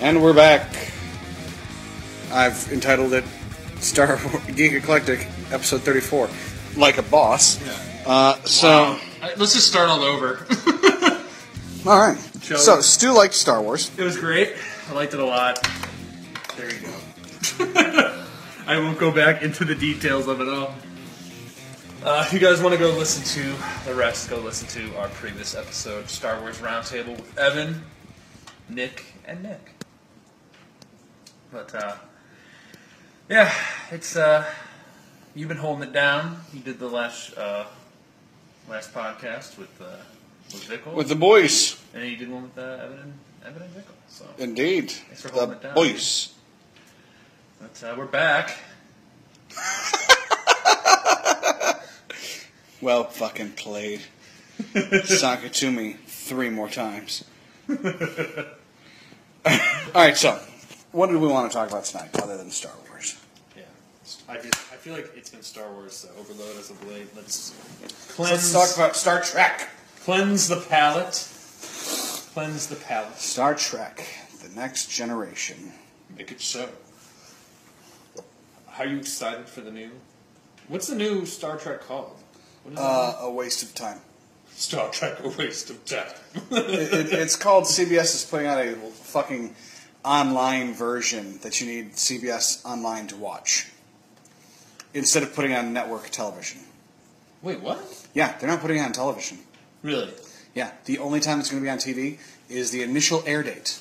And we're back. I've entitled it Geek Eclectic, episode 34. Like a boss. Yeah. Wow. Let's just start all over. Alright. So, Stu liked Star Wars. It was great. I liked it a lot. There you go. I won't go back into the details of it all. If you guys want to go listen to the rest, go listen to our previous episode, Star Wars Roundtable with Evan, Nick, and Nick. But, yeah, it's, you've been holding it down. You did the last podcast with Vickle. With the boys. And then you did one with Evan and Vickle. So. Indeed. Thanks for holding it down. Boys. But, we're back. Well fucking played. Sock it to me 3 more times. Alright, so, what do we want to talk about tonight, other than Star Wars? Yeah. I feel like it's been Star Wars overload as of late. Let's talk about Star Trek. Cleanse the palate. Cleanse the palate. Star Trek, the next generation. Make it so. Are you excited for the new? What's the new Star Trek called? What is it? A waste of time. Star Trek, a waste of time. It's called, CBS is putting out a fucking online version that you need CBS Online to watch, instead of putting on network television. Wait, what? Yeah, they're not putting it on television. Really? Yeah, the only time it's going to be on TV is the initial air date.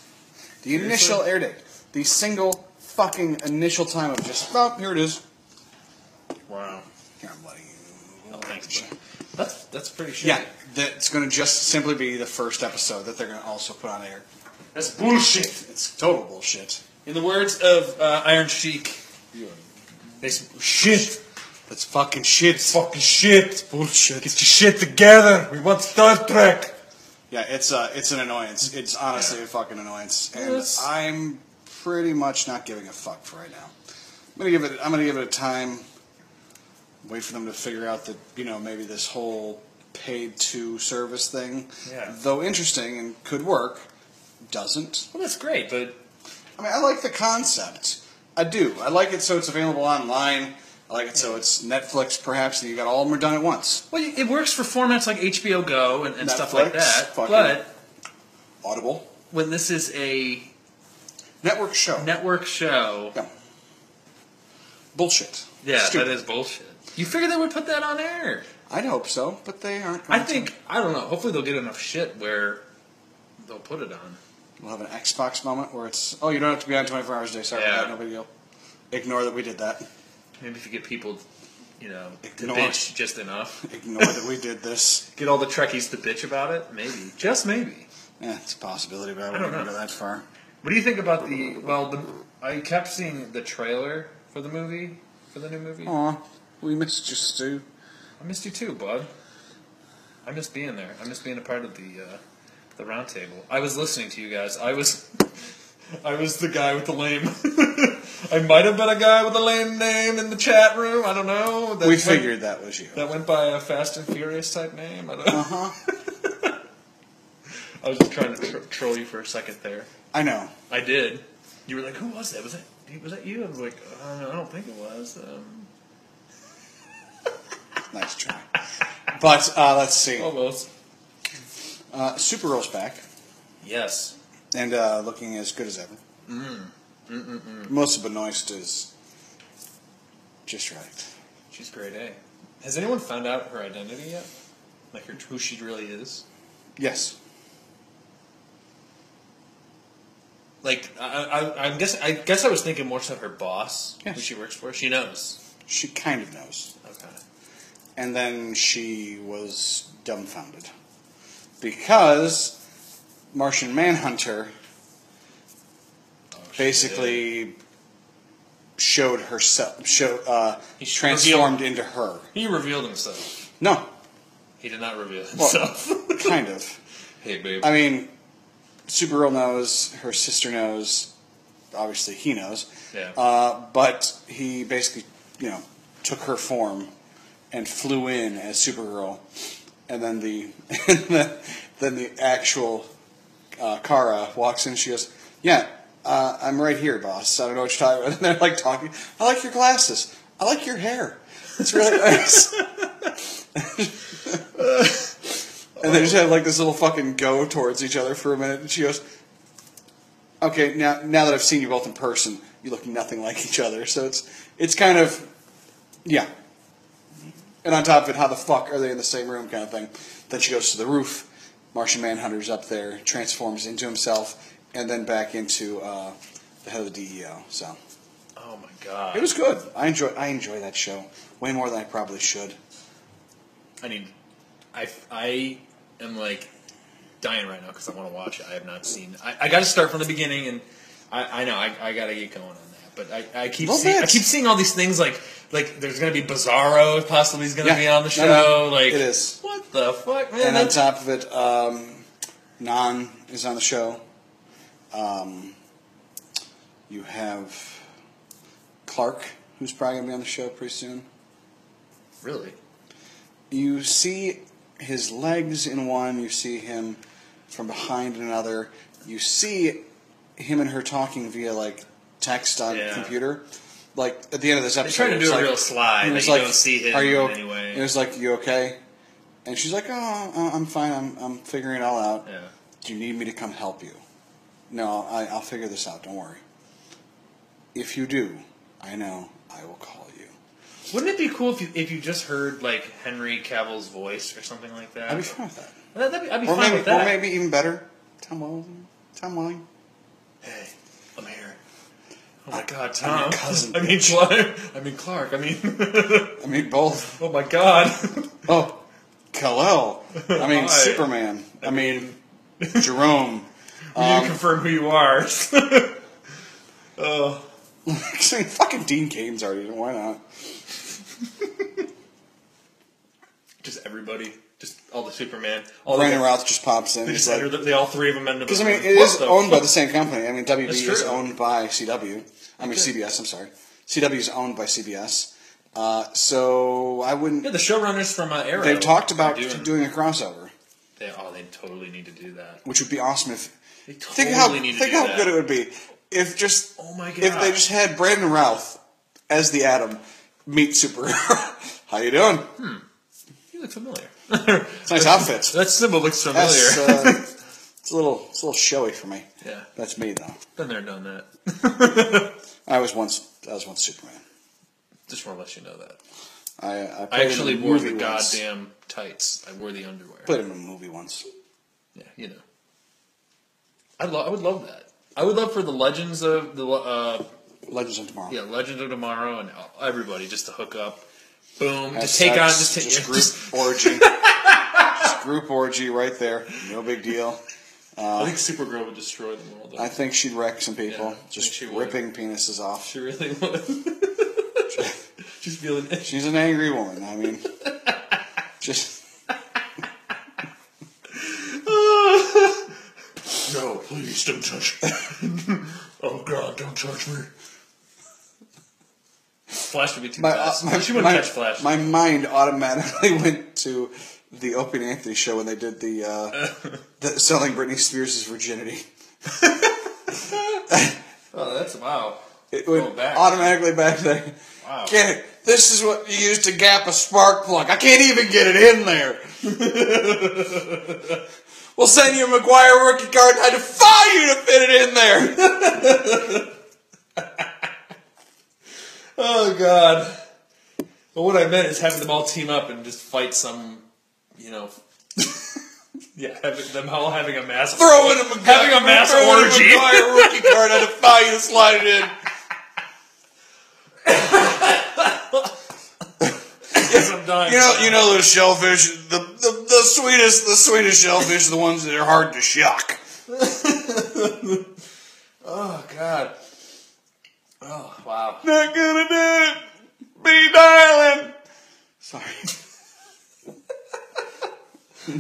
The Seriously? initial air date. The single fucking initial time of just, oh, here it is. Wow. Here, I'm letting you. Oh, thanks, bro. That's pretty shitty. Yeah, that's going to just simply be the first episode that they're going to also put on air. That's bullshit. It's total bullshit. In the words of Iron Sheik, it's shit. That's fucking shit. It's fucking shit. It's bullshit. Get your shit together. We want Star Trek. Yeah, it's an annoyance. It's honestly a fucking annoyance, and Yes. I'm pretty much not giving a fuck for right now. I'm gonna give it a time. Wait for them to figure out that, maybe this whole paid to service thing, though interesting and could work, doesn't. Well, that's great, but I mean, I like the concept. I do. I like it so it's available online. I like it so it's Netflix, perhaps, and you got all of them done at once. well, it works for formats like HBO Go and stuff like that. fucking But Audible. when this is a Network show. Yeah. Bullshit. Yeah, Stupid. that is bullshit. You figured they would put that on air? I'd hope so, but they aren't. I don't know. Hopefully they'll get enough shit where they'll put it on. We'll have an Xbox moment where it's, oh, you don't have to be on 24 hours a day. Sorry about that, no big deal. Ignore that we did that. Maybe if you get people, to Ignore. bitch just enough. Ignore that we did this. Get all the Trekkies to bitch about it? Maybe. Just maybe. Yeah, it's a possibility, but I don't wouldn't know. go that far. What do you think about I kept seeing the trailer for the new movie. Aw, we missed you, Stu. I missed you too, bud. I miss being there. I miss being a part of the round table. I was listening to you guys. I was the guy with the lame. I might have been a guy with a lame name in the chat room. I don't know. We figured that was you. That went by a Fast and Furious type name. I don't know. Uh-huh. I was just trying to troll you for a second there. I know. I did. You were like, "Who was that? Was that you?" I was like, "I don't think it was." Nice try. But, let's see. Almost. Supergirl's back. Yes. And looking as good as ever. Melissa Benoist is just right. She's grade A. Has anyone found out her identity yet? Like who she really is? Yes. Like I guess I was thinking more so her boss, Yes. who she works for. She knows. She kind of knows. Okay. And then she was dumbfounded. Because Martian Manhunter basically showed herself, transformed into her. He revealed himself. No. He did not reveal himself. Well, kind of. Hey, babe. I mean, Supergirl knows, her sister knows, obviously he knows. Yeah. But he basically, took her form and flew in as Supergirl, and then the actual Kara walks in. She goes, "Yeah, I'm right here, boss. I don't know what you're talking about." And they're like talking. "I like your glasses. I like your hair. It's really nice." And they just had like this little fucking go towards each other for a minute, and she goes, "Okay, now that I've seen you both in person, you look nothing like each other." So it's kind of, yeah. And on top of it, how the fuck are they in the same room kind of thing. Then she goes to the roof, Martian Manhunter's up there, transforms into himself, and then back into the head of the DEO. So, oh my god, it was good. I enjoy that show way more than I probably should. I mean, I am like dying right now because I want to watch it. I have not seen. I got to start from the beginning, and I know I got to get going on that. But I keep seeing all these things like there's going to be Bizarro possibly is going to be on the show. No, like it is. What the fuck, man? And on top of it, Nan is on the show. You have Clark, who's probably going to be on the show pretty soon. Really? You see his legs in one. You see him from behind in another. You see him and her talking via like text on computer. Like at the end of this episode, they're trying to do a real slide. But you don't see him anyway. It was like, "You okay?" And she's like, "Oh, I'm fine. I'm figuring it all out. Yeah. Do you need me to come help you?" "No, I'll figure this out. Don't worry. If you do, I know I will call you." Wouldn't it be cool if you just heard like Henry Cavill's voice or something like that? I'd be fine with that. I'd be fine with that. Or maybe even better, Tom Welling. Hey, I'm here. Oh my God, Tom! I'm your cousin. I mean Clark. I mean both. Oh my God. Oh, Kal-El. I mean Hi. Superman. I mean Jerome. We need to confirm who you are. I mean, fucking Dean Cain's already in. Why not? Just everybody. Just all the Superman. Brandon Routh just pops in. They just enter all three of them into the... Because, I mean, it is owned by the same company. I mean, WB is true. owned by CW. I mean, CBS, I'm sorry. CW is owned by CBS. So, I wouldn't... Yeah, the showrunners from Arrow. They've talked about doing a crossover. They totally need to do that. Which would be awesome if... They totally think how that. Good it would be if just... Oh my God. If they just had Brandon Routh as the Atom meet Supergirl. How you doing? You look familiar. It's nice outfits. That symbol looks familiar. It's a little showy for me. Yeah. That's me though. Been there, done that. I was once Superman. Just want to let you know that. I actually wore the goddamn tights. I wore the underwear. Played in a movie once. Yeah, you know. I would love that. I would love for the Legends of Legends of Tomorrow. Yeah, Legends of Tomorrow and everybody just to hook up. Boom. Have just take sex, on just group orgy. Just group orgy right there. No big deal. I think Supergirl would destroy the world. I think she'd wreck some people. Yeah, just ripping penises off. She really would. She's feeling it. She's an angry woman. I mean, just. No, please don't touch me. Oh God, don't touch me. Flash would be too fast. She wouldn't catch Flash. My mind automatically went to the Opie and Anthony show when they did the selling Britney Spears' virginity. Oh, that's wow. It went automatically back there. Wow. Get it? This is what you use to gap a spark plug. I can't even get it in there. We'll send you a McGuire rookie card and I defy you to fit it in there. Oh, God. But what I meant is having them all team up and just fight some, yeah, them all having a mass... Throw in a orgy. McGuire rookie card, I defy you to slide it in. Yes, I'm dying. You know those shellfish, the sweetest shellfish are the ones that are hard to shock. Oh, God. Oh, wow. Not gonna do it. Be darling. Sorry.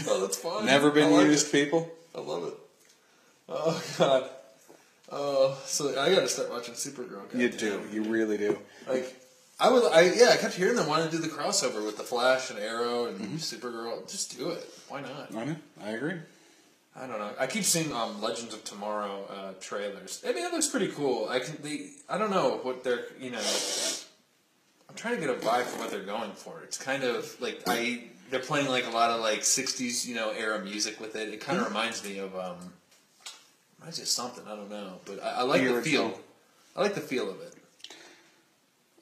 Oh, that's fine. Never been used, people. I love it. Oh, God. Oh, so I gotta start watching Supergirl. You do. You really do. Like, I kept hearing them wanting to do the crossover with the Flash and Arrow and Supergirl. Just do it. Why not? I know. I agree. I don't know. I keep seeing Legends of Tomorrow trailers. I mean, it looks pretty cool. I don't know what they're, I'm trying to get a vibe for what they're going for. It's kind of like they're playing like a lot of like 60s, era music with it. It kind of reminds me of reminds me of something. I don't know, but I like the feel. I like the feel of it.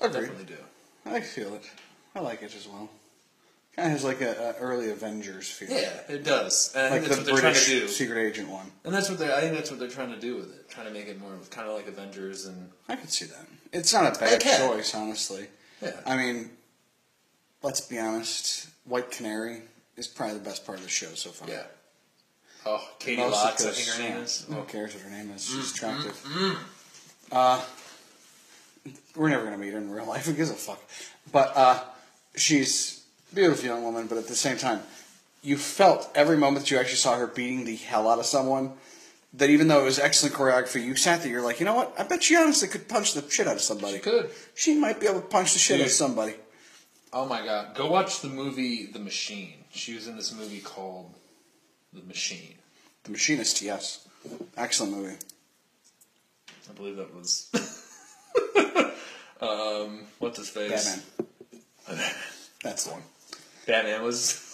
I definitely do. I feel it. I like it as well. Kind of has like a early Avengers feel. Yeah, it does. And I like think that's the what they're British trying to do. Secret Agent one. And I think that's what they're trying to do with it. Trying to make it more of kind of like Avengers and. I could see that. It's not a bad choice, honestly. Yeah. I mean, let's be honest. White Canary is probably the best part of the show so far. Yeah. Oh, Katie Lotz, I think her name is. Who cares what her name is? She's attractive. We're never going to meet her in real life. Who gives a fuck? But she's a beautiful young woman, but at the same time, you felt every moment that you actually saw her beating the hell out of someone, that even though it was excellent choreography, you sat there, you're like, you know what? I bet she honestly could punch the shit out of somebody. She could. She might be able to punch the shit out of somebody. Oh my god. Go watch the movie The Machine. She was in this movie called The Machine. The Machinist, yes. Excellent movie. I believe that was... what's his face? Batman. That's the one. Batman was...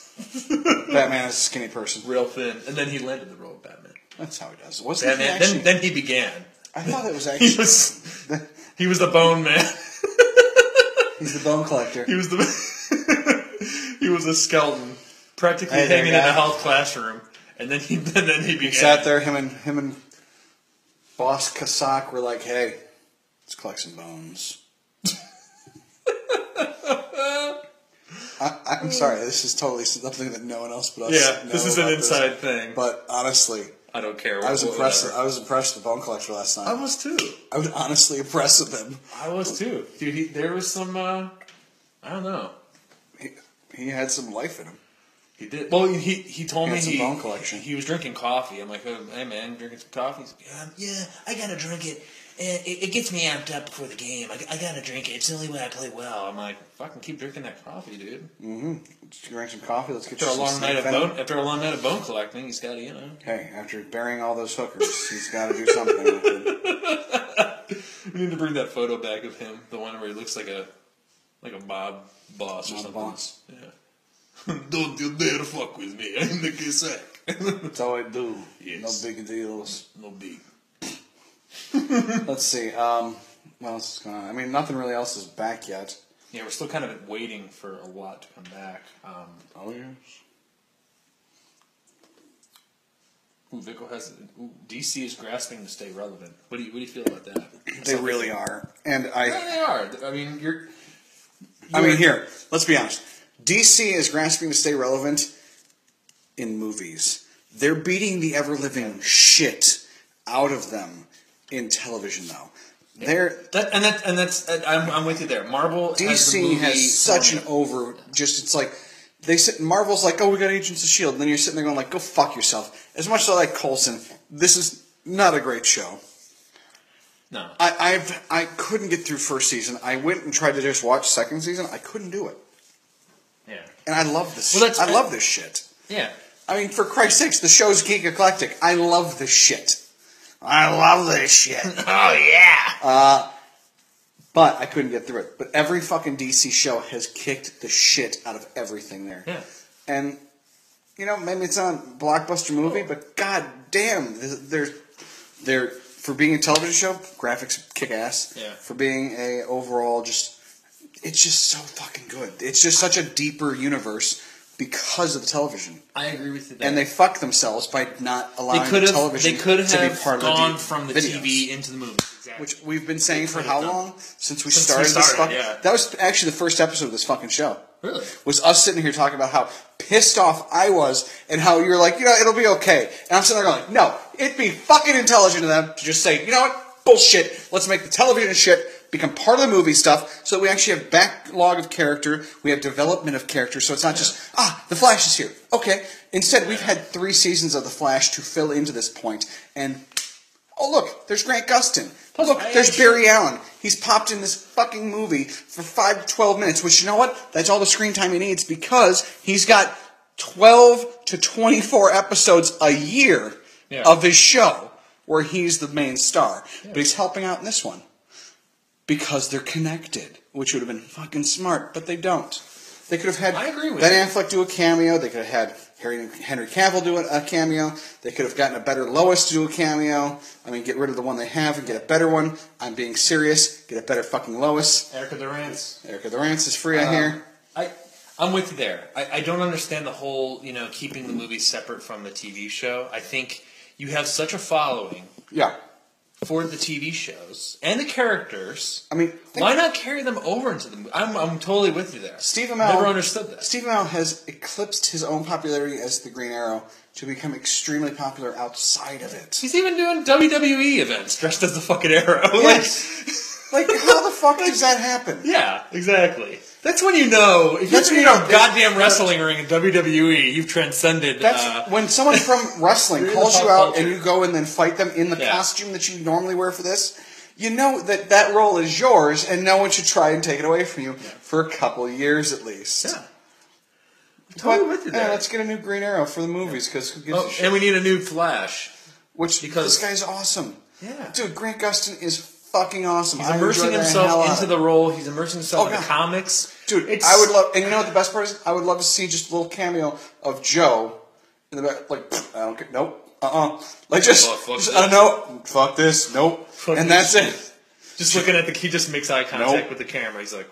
Batman is a skinny person. Real thin. And then he landed the role of Batman. That's how he does. Wasn't Batman, he actually... then he began. I thought it was actually... he was the bone man. He's the bone collector. He was he was a skeleton, practically hanging in a health classroom, and then he began. He sat there. Him and Boss Kasak were like, "Hey, let's collect some bones." I'm sorry. This is totally something that no one else but us. Yeah, this is an inside thing. But honestly, I don't care. I was impressed. I was impressed with the bone collector last night. I was too. I was honestly impressed with him. I was too, dude. There was some. I don't know. He had some life in him. He did. Well, he told me some bone collection. He was drinking coffee. I'm like, oh, hey man, drinking some coffee? He's like, yeah, I gotta drink it. It gets me amped up before the game. I gotta drink it. It's the only way I play well. I'm like, fucking keep drinking that coffee, dude. Mm-hmm. Drink some coffee. Let's get after a long night of bone. After a long night of bone collecting, he's got to, Hey, after burying all those hookers, he's got to do something with it. We need to bring that photo back of him, the one where he looks like a mob boss or something. Boss. Yeah. Don't you dare fuck with me. I'm the Kisak. That's all I do. Yes. No big deals. No big. Let's see. What else is going on? I mean, nothing really else is back yet. Yeah, we're still kind of waiting for a lot to come back. Oh, yes. Vico has... DC is grasping to stay relevant. What do you feel about that? They really are. And I... Yeah, they are. I mean, here, let's be honest. DC is grasping to stay relevant in movies. They're beating the ever-living shit out of them in television, though. I'm with you there. Marvel, DC has such an over. It's like Marvel's like, oh, we got Agents of Shield, and then you're sitting there going like, go fuck yourself. As much as I like Coulson, this is not a great show. No, I couldn't get through first season. I went and tried to just watch second season. I couldn't do it. Yeah, and I love this. I love this shit. Yeah, I mean, for Christ's sakes, the show's Geek Eclectic. I love this shit. I love this shit. Oh, yeah. But I couldn't get through it. But every fucking DC show has kicked the shit out of everything there. Yeah. And, maybe it's not a blockbuster movie, but god damn, they're for being a television show, graphics kick ass. Yeah. For being a overall it's just so fucking good. It's just such a deeper universe because of the television. I agree with you there. And they fuck themselves by not allowing the television to be part of the gone from the videos. TV into the movie. Exactly. Which we've been saying for how long? Since we started this fucking... Yeah. That was actually the first episode of this fucking show. Really? Was us sitting here talking about how pissed off I was and how you're like, it'll be okay. And I'm sitting there going, no, it'd be fucking intelligent of them to just say, you know what? Bullshit. Let's make the television shit become part of the movie stuff, so that we actually have backlog of character, we have development of character, so it's not just, the Flash is here. Okay. Instead, we've had 3 seasons of the Flash to fill into this point, and, oh look, there's Grant Gustin. Look, there's Barry Allen. He's popped in this fucking movie for 5 to 12 minutes, which, you know what? That's all the screen time he needs, because he's got 12 to 24 episodes a year of his show where he's the main star. But he's helping out in this one because they're connected, which would have been fucking smart, but they don't. They could have had Ben Affleck do a cameo. They could have had Henry Cavill do a cameo. They could have gotten a better Lois to do a cameo. I mean, get rid of the one they have and get a better one. I'm being serious. Get a better fucking Lois. Erica Durance. Erica Durance is free, I hear. I'm with you there. I don't understand the whole, keeping the movie separate from the TV show. I think you have such a following for the TV shows and the characters. I mean, why not carry them over into the movie? I'm totally with you there. Stephen Amell never understood that. Stephen Amell has eclipsed his own popularity as the Green Arrow to become extremely popular outside of it. He's even doing WWE events dressed as the fucking Arrow. Yes. Like, how the fuck does that happen? Yeah, exactly. That's when you know. If you're in a goddamn wrestling ring in WWE, you've transcended. That's when someone from wrestling calls you out and you go and then fight them in the costume that you normally wear for this. You know that role is yours, and no one should try and take it away from you for a couple of years at least. Yeah. Totally with you there. Let's get a new Green Arrow for the movies because who gives a shit? And we need a new Flash, because this guy's awesome. Yeah, dude, Grant Gustin is fucking awesome. He's immersing himself into the role. He's immersing himself in the comics. Dude, I would love, and you know what the best part is? I would love to see just a little cameo of Joe in the back, like, I don't care, nope, like I don't know, fuck this, nope, and that's it. Just looking at he just makes eye contact with the camera. He's like,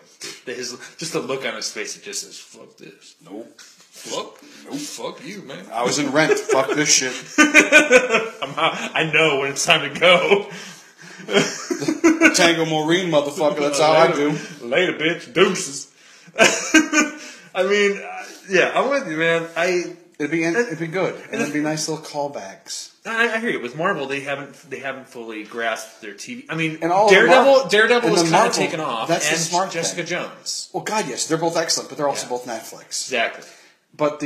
just the look on his face, it just says, fuck this, nope. Fuck you, man. I was in Rent. Fuck this shit. I know when it's time to go. Tango Maureen, motherfucker. That's how I do. Later, bitch. Deuces. I mean, I'm with you, man. It'd be good, and it'd be nice little callbacks. I hear you. With Marvel, they haven't fully grasped their TV. I mean, and all Daredevil was kind of taken off. That's and the smart Jessica thing. Jones. Well, God, yes, they're both excellent, but they're also both Netflix. Exactly. But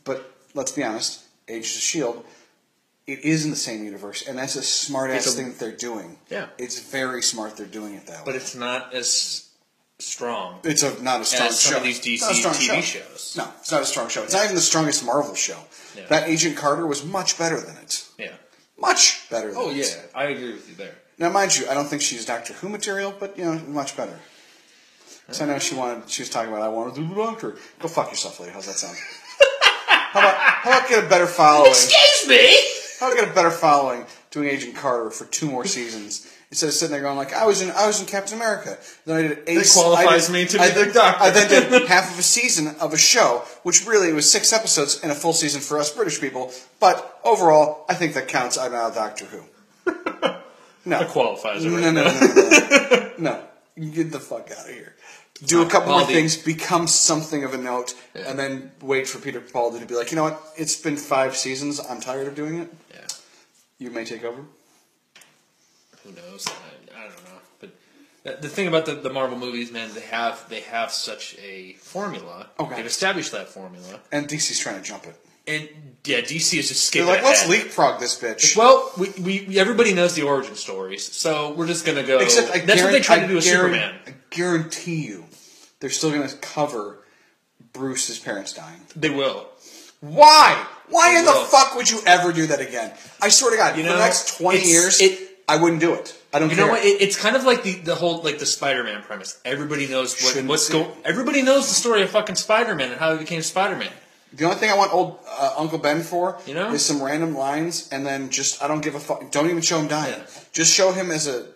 but let's be honest, Agents of S.H.I.E.L.D., it is in the same universe, and that's a smart-ass thing that they're doing. Yeah. It's very smart they're doing it that way. But it's not as strong. It's not a strong as some of these DC TV shows. No, it's not a strong show. It's not even the strongest Marvel show. Yeah. That Agent Carter was much better than it. Yeah. Much better than it. Oh, yeah. I agree with you there. Now, mind you, I don't think she's Doctor Who material, but, much better. So I know she was talking about, I want to do the Doctor. Go fuck yourself, lady. How's that sound? How about get a better following? Excuse me? How about get a better following doing Agent Carter for 2 more seasons instead of sitting there going like, I was in Captain America. Then I did That qualifies me to be the Doctor. I then did half of a season of a show, which really was 6 episodes and a full season for us British people. But overall, I think that counts. I'm not a Doctor Who. No. That qualifies it right No. Get the fuck out of here. Do a couple more things, become something of a note, and then wait for Peter Capaldi to be like, you know what, it's been 5 seasons, I'm tired of doing it. Yeah. You may take over. Who knows? I don't know. But the thing about the Marvel movies, man, they have such a formula. Okay. They've established that formula. And DC's trying to jump it. And DC is just skipping. They're like, let's ahead. leapfrog this bitch. Well, we everybody knows the origin stories, so we're just gonna go. Except that's what they tried to do with Superman. I guarantee you, they're still gonna cover Bruce's parents dying. They will. Why? Why in the fuck would you ever do that again? I swear to God, for the next 20 years, I wouldn't do it. I don't care. You know what? It's kind of like the whole the Spider-Man premise. Everybody knows what's going. Everybody knows the story of fucking Spider-Man and how he became Spider-Man. The only thing I want old Uncle Ben for You know? is some random lines, and then just I don't give a fuck. Don't even show him dying. Yeah. Just show him as a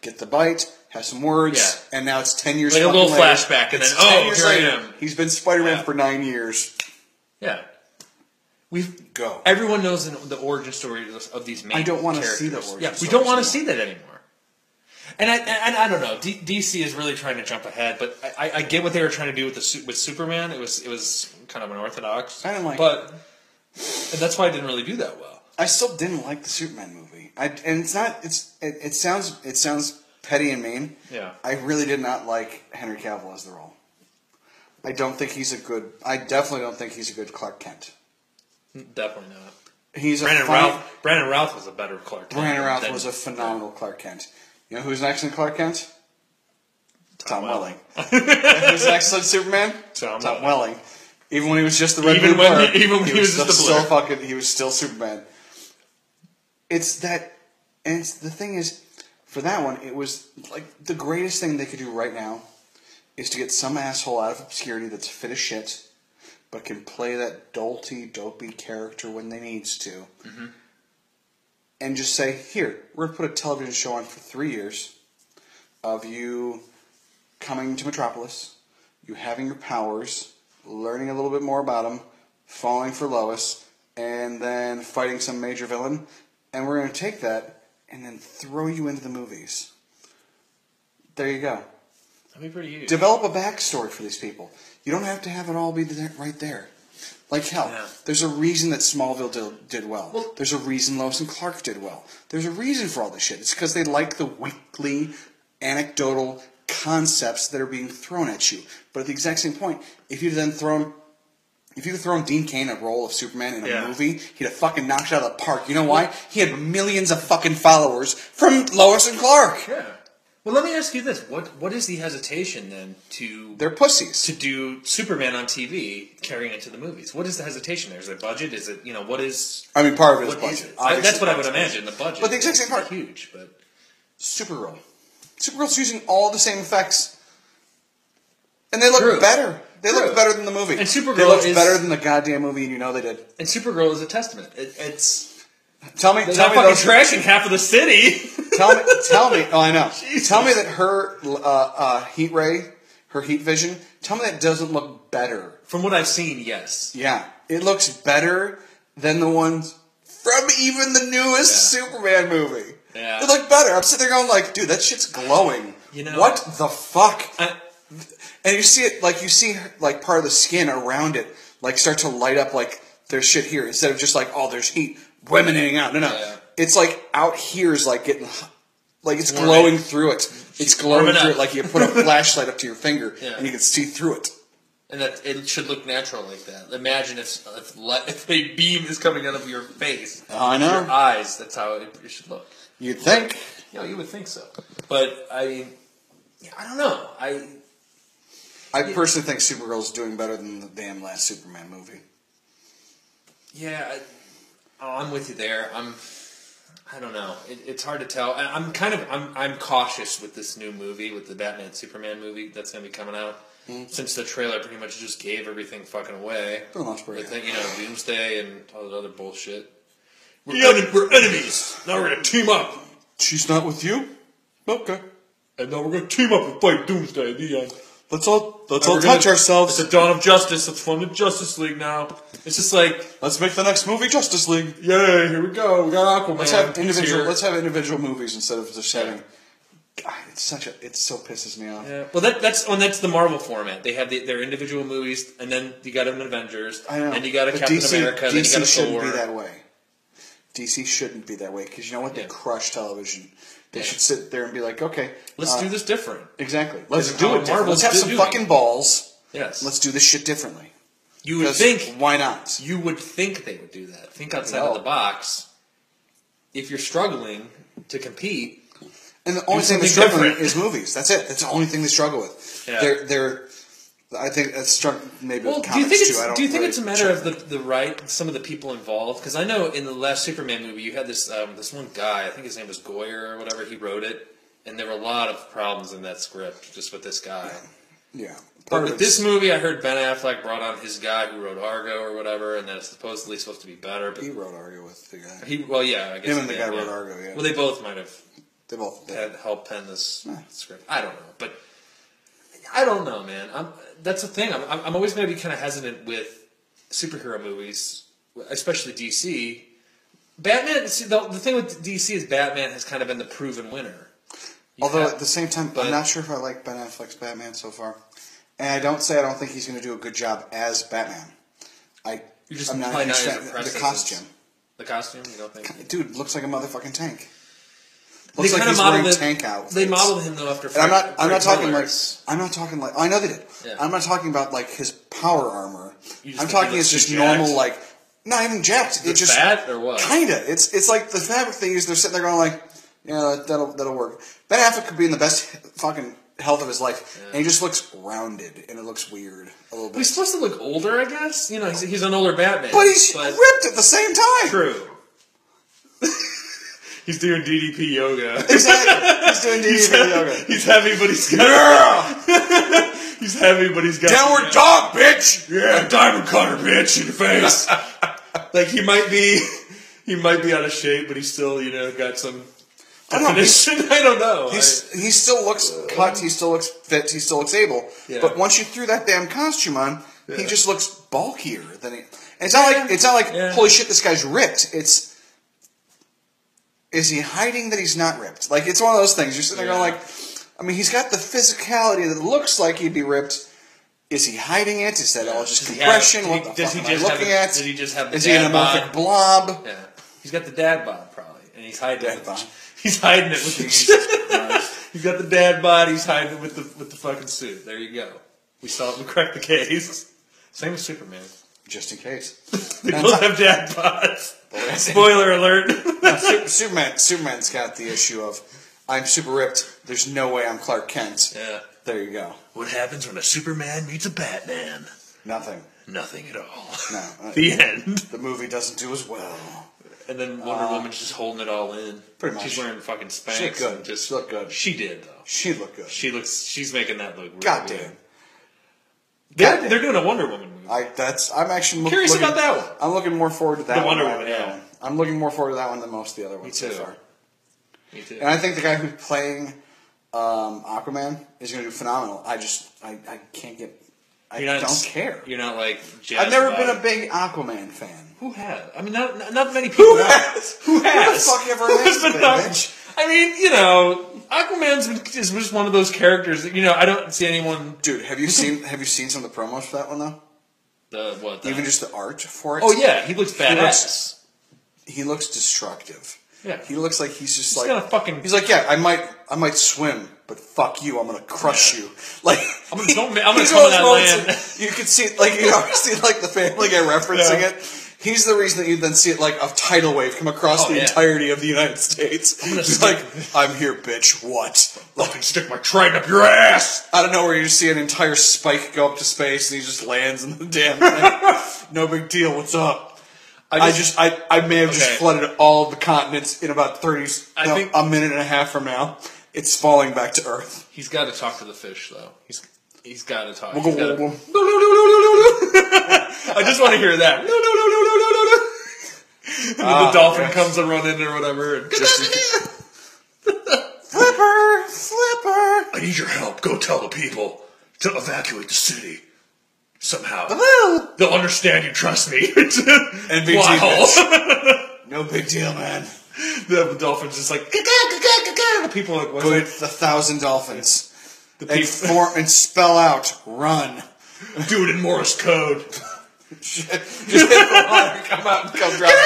get the bite, have some words, and now it's 10 years. Like a little later, flashback, and then here I am. He's been Spider-Man for 9 years. Yeah. Everyone knows the origin story of these main characters. I don't want to see the origin we don't want to see that anymore. And I don't know. DC is really trying to jump ahead, but I get what they were trying to do with Superman. It was kind of unorthodox. I didn't like it. And that's why I didn't really do that well. I still didn't like the Superman movie. And it's not. It sounds petty and mean. Yeah. I really did not like Henry Cavill as the role. I definitely don't think he's a good Clark Kent. Definitely not. He's Brandon Routh was a better Clark Kent. Brandon Routh was a phenomenal Clark Kent. You know who's next in Clark Kent? Tom Welling. Who's next in Superman? Tom Welling. Even when he was just the Red Blue Clark, he was just the Blur. He was still Superman. It's that, and the thing is, for that one, it was like the greatest thing they could do right now is to get some asshole out of obscurity that's fit as shit, but can play that dopey character when they needs to, and just say, here, we're going to put a television show on for 3 years of you coming to Metropolis, you having your powers, learning a little bit more about them, falling for Lois, and then fighting some major villain, and we're going to take that and then throw you into the movies. There you go. That'd be pretty huge. Develop a backstory for these people. You don't have to have it all be right there. Like hell, there's a reason that Smallville did well. There's a reason Lois and Clark did well. There's a reason for all this shit. It's because they like the weekly, anecdotal concepts that are being thrown at you. But at the exact same point, if you'd thrown Dean Cain a role of Superman in a movie, he'd have fucking knocked it out of the park. You know why? He had millions of fucking followers from Lois and Clark. Yeah. Well, let me ask you this: what is the hesitation then to? They're pussies. To do Superman on TV, carrying it to the movies. What is the hesitation there? Is it budget? Is it what is? I mean, part of it is budget. That's what I would imagine. The budget, but the exact same part, huge. But Supergirl. Supergirl's using all the same effects, and they look better. They look better than the movie. And Supergirl they look better than the goddamn movie, and you know they did. And Supergirl is a testament. It's. Tell me, trashing half of the city. tell me. Oh, I know. Jesus. Tell me that her heat ray, her heat vision. Tell me that doesn't look better. From what I've seen, yes. Yeah, it looks better than the ones from even the newest Superman movie. Yeah, it looked better. I'm sitting there going like, dude, that shit's glowing. What the fuck? And you see it like part of the skin around it like start to light up like there's shit here instead of just like there's heat. Womening out. No. Yeah. It's like out here is like getting, like it's glowing through it. It's glowing through it like you put a flashlight up to your finger and you can see through it. And that it should look natural like that. Imagine if a beam is coming out of your face. Oh, I know. Your eyes. That's how it should look. You'd think. You would think so. But I don't know. I personally think Supergirl's doing better than the damn last Superman movie. Yeah. I'm with you there. I don't know. It's hard to tell. I'm cautious with this new movie, with the Batman Superman movie that's going to be coming out. Since the trailer pretty much just gave everything fucking away. For the most part, Doomsday and all that other bullshit. We're enemies. Now we're going to team up. She's not with you? Okay. And now we're going to team up and fight Doomsday at the end. Let's all touch ourselves. It's the dawn of justice. Let's form the Justice League now. It's just like, let's make the next movie Justice League. Yay! Here we go. We got Aquaman. Let's have individual movies instead of just having. God, it so pisses me off. Yeah. Well, that's the Marvel format. They have their individual movies, and then you got an Avengers, and you got a Captain America, and then you got a Thor. DC shouldn't be that way. DC shouldn't be that way because you know what? They crush television. They should sit there and be like, okay, let's do this different. Exactly. Let's do it different. Let's have some fucking balls. Yes. Let's do this shit differently. You would think. Why not? You would think they would do that. Think outside of the box. If you're struggling to compete. And the only thing they're struggling with is movies. That's it. That's the only thing they struggle with. Yeah. I think that's struck maybe with comics too. Do you think it's a matter of some of the people involved? Because I know in the last Superman movie you had this one guy, I think his name was Goyer or whatever, he wrote it, and there were a lot of problems in that script just with this guy. Yeah. But with this movie, I heard Ben Affleck brought on his guy who wrote Argo or whatever, and that it's supposedly supposed to be better. But he wrote Argo with the guy. I guess him and the guy wrote Argo. Yeah. Well, they both might have. They both had helped pen this script. I don't know, but I don't know, man. That's the thing. I'm always going to be kind of hesitant with superhero movies, especially DC. Batman. See, the thing with DC is Batman has kind of been the proven winner. Although at the same time, I'm not sure if I like Ben Affleck's Batman so far, and I don't think he's going to do a good job as Batman. I'm not a huge fan. The costume. The costume, you don't think? Dude, looks like a motherfucking tank. Looks like he's wearing tank outfits. They modeled him though after. I'm not talking like. I know they did. Yeah. I'm not talking about like his power armor. I'm talking it's just normal like. Not even jacked. It's just fat or what? Kinda. It's like the fabric they use. They're sitting there going like, yeah, that'll work. Ben Affleck could be in the best fucking health of his life, and he just looks rounded, and it looks weird a little bit. But he's supposed to look older, I guess. You know, he's an older Batman. But he's ripped at the same time. True. He's doing DDP yoga. Exactly. He's doing DDP yoga. He's heavy, but he's got... He's heavy, but he's got... Downward dog, bitch! Yeah, diamond cutter, bitch, in the face. Like, he might be out of shape, but he's still, got some definition. I don't know. He still looks cut, he still looks fit, he still looks able. Yeah. But once you threw that damn costume on, he just looks bulkier than he... And it's not like holy shit, this guy's ripped. Is he hiding that he's not ripped? Like, it's one of those things. You're sitting there going like... I mean, he's got the physicality that looks like he'd be ripped. Is he hiding it? Is that all just compression? What the fuck am I looking at? Did he just have the Is he an amorphic blob? Yeah. He's got the dad bod, probably. And he's hiding it. He's hiding it with the... He's got the dad bod, he's hiding it with the fucking suit. There you go. We cracked the case. Same as Superman. Just in case. They both have dad bods. Spoiler alert. No, Superman's got the issue of, I'm super ripped, there's no way I'm Clark Kent. Yeah. There you go. What happens when a Superman meets a Batman? Nothing. Nothing at all. No. The end. The movie doesn't do as well. And then Wonder Woman's just holding it all in. Pretty much. She's wearing fucking Spanx. She looked good. She looked good. She did, though. She looked good. She's making that look really Goddamn. good. They're doing a Wonder Woman movie. I'm actually curious about that one. I'm looking more forward to that one. The Wonder Woman, yeah. I'm looking more forward to that one than most of the other ones so far. Me too. And I think the guy who's playing Aquaman is going to do phenomenal. I can't get... I don't care. You're not like... I've never been a big Aquaman fan. Who has? I mean, not many people. Who has? Who the fuck ever has been, bitch? I mean, Aquaman's is just one of those characters that, I don't see anyone... Dude, have you seen some of the promos for that one, though? The what? Even just the art for it? Oh, yeah. He looks badass. He looks destructive. Yeah. He looks like he's just like... Gonna fucking... He's like, yeah, I might swim, but fuck you, I'm gonna crush you. Like... I'm gonna come on that land. You could see, like, you always see, like, the Family Guy referencing it. He's the reason that you then see it like a tidal wave come across the entirety of the United States. He's like, I'm here, bitch. What? Fucking stick my trident up your ass! I don't know where you just see an entire spike go up to space and he just lands in the damn thing. No big deal. What's up? I may have just flooded all of the continents in about a minute and a half from now. It's falling back to Earth. He's got to talk to the fish, though. He's got to talk. I just want to hear that. And then the dolphin comes and run in or whatever. And Flipper! I need your help. Go tell the people to evacuate the city. Somehow. They'll understand you, trust me. And BT, no big deal, man. The dolphin's just like, the people are like, what's that? 1,000 dolphins. And spell out, run. Do it in Morse code. Just hit the water, come out and come drop it.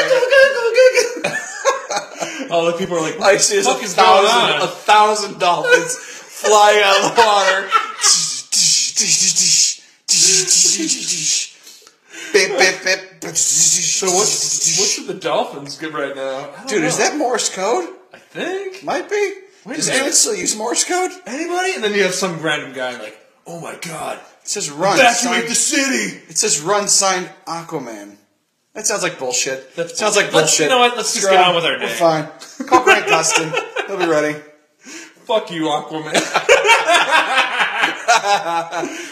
All the people are like, I see 1,000 dolphins flying out of the water. So what should the dolphins get right now? Dude, is that Morse code? I think. Might be. Does anyone still use Morse code? Anybody? And then you have some random guy like, oh my god. It says run. Evacuate the city. It says run signed Aquaman. That sounds like bullshit. That sounds like bullshit. You know what? Let's just get on with our day. We're fine. Call Grant Gustin. He'll be ready. Fuck you, Aquaman.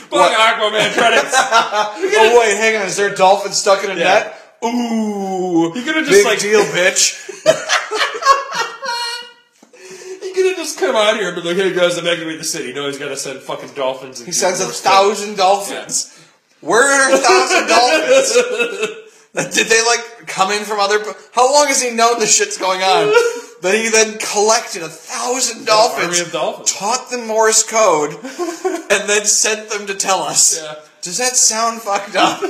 Fuck Aquaman credits. Oh wait, hang on. Is there a dolphin stuck in a net? Ooh. You could have just big deal, bitch. He could have just come out here and be like, hey guys, evacuate the city. No, he's got to send fucking dolphins. He sends 1,000 dolphins. Yeah. Where are 1,000 dolphins? Did they like come in from other... How long has he known this shit's going on? That he then collected 1,000 dolphins, army of dolphins, taught them Morse code, and then sent them to tell us. Yeah. Does that sound fucked up?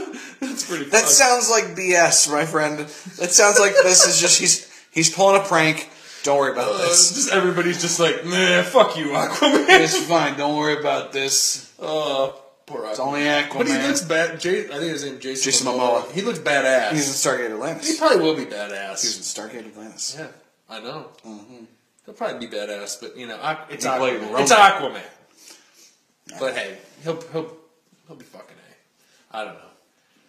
That's pretty That sounds like BS, my friend. That sounds like this is just... He's pulling a prank. Don't worry about this. Just everybody's just like, man, fuck you, Aquaman. It's fine. Don't worry about this. Oh, poor Aquaman. It's only Aquaman. But he looks bad. I think his name is Jason Momoa. He looks badass. He's in Stargate Atlantis. He probably will be badass. He was in Stargate Atlantis. Yeah, I know. Mm-hmm. He'll probably be badass, but it's He played Aquaman. Roman. It's Aquaman. But hey, he'll be fucking A. I don't know.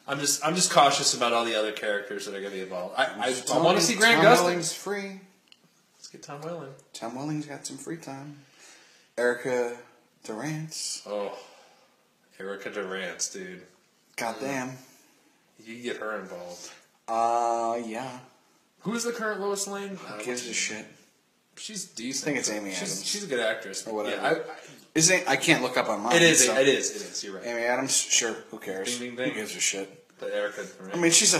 I'm just cautious about all the other characters that are going to be involved. I want to see Grant Gustin. Tom Welling's free. Let's get Tom Welling. Tom Welling's got some free time. Erica Durance. Oh, Erica Durance, dude. Goddamn. You get her involved. Yeah. Who's the current Lois Lane? Who gives a shit? She's decent. I think it's Amy Adams. She's a good actress. Or whatever. Yeah, I can't look up on mine. it is. So. It is. You're right. Amy Adams, sure. Who cares? Ding, ding, ding. Who gives a shit? But Erica Durance. I mean, she's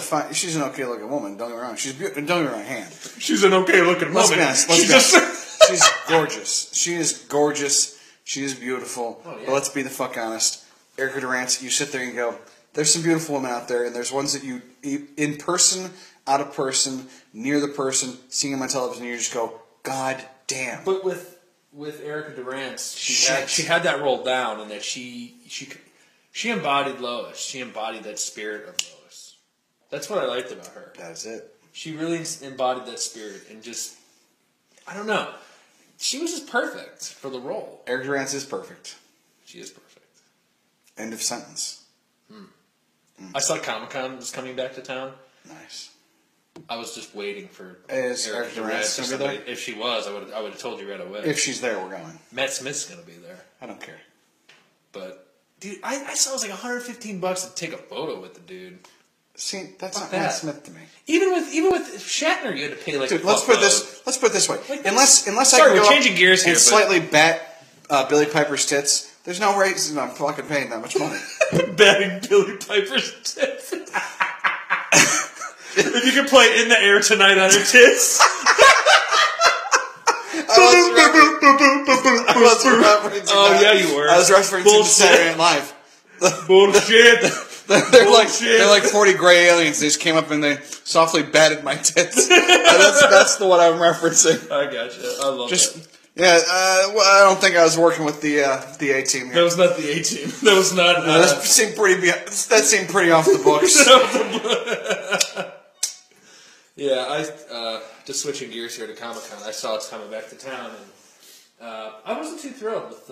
an okay looking woman. Don't get me wrong. She's beautiful. Don't get me wrong. Hand. She's an okay looking woman. Let's be honest. She's gorgeous. She is gorgeous. She is beautiful. Oh, yeah. But let's be the fuck honest. Erica Durance, you sit there and go, there's some beautiful women out there, and there's ones that you in person, out of person, near the person, seeing them on television, and you just go, God damn. But with Erica Durance, she had that role down, and that she embodied Lois. She embodied that spirit of Lois. That's what I liked about her. That's it. She really embodied that spirit, and just, I don't know. She was just perfect for the role. Erica Durance is perfect. She is perfect. End of sentence. I saw Comic-Con was coming back to town. Nice. I was just waiting for Is Erica Erica Durance Durance. going to be there? If she was, I would have told you right away. If she's there, we're going. Matt Smith's going to be there. I don't care. But, dude, I saw it was like $115 to take a photo with the dude. See, that's Fuck not Matt that. Smith to me. Even with Shatner, you had to pay like. Dude, let's put it this way. Like, unless sorry, I can we're go changing gears here, and but- slightly bat Billy Piper's tits, there's no reason I'm fucking paying that much money. Batting Billy Piper's tits. If you could play In the Air Tonight on her tits. I was referencing Oh, that. yeah, you were. I was referencing to Saturday Night Live. Bullshit. They're like 40 gray aliens. They just came up and they softly batted my tits. That's the one I'm referencing. I gotcha. I love it. Yeah, I don't think I was working with the A team here. That was not the A team. That was not. That seemed pretty off the books. Yeah, just switching gears here to Comic-Con. I saw it's coming back to town, and I wasn't too thrilled with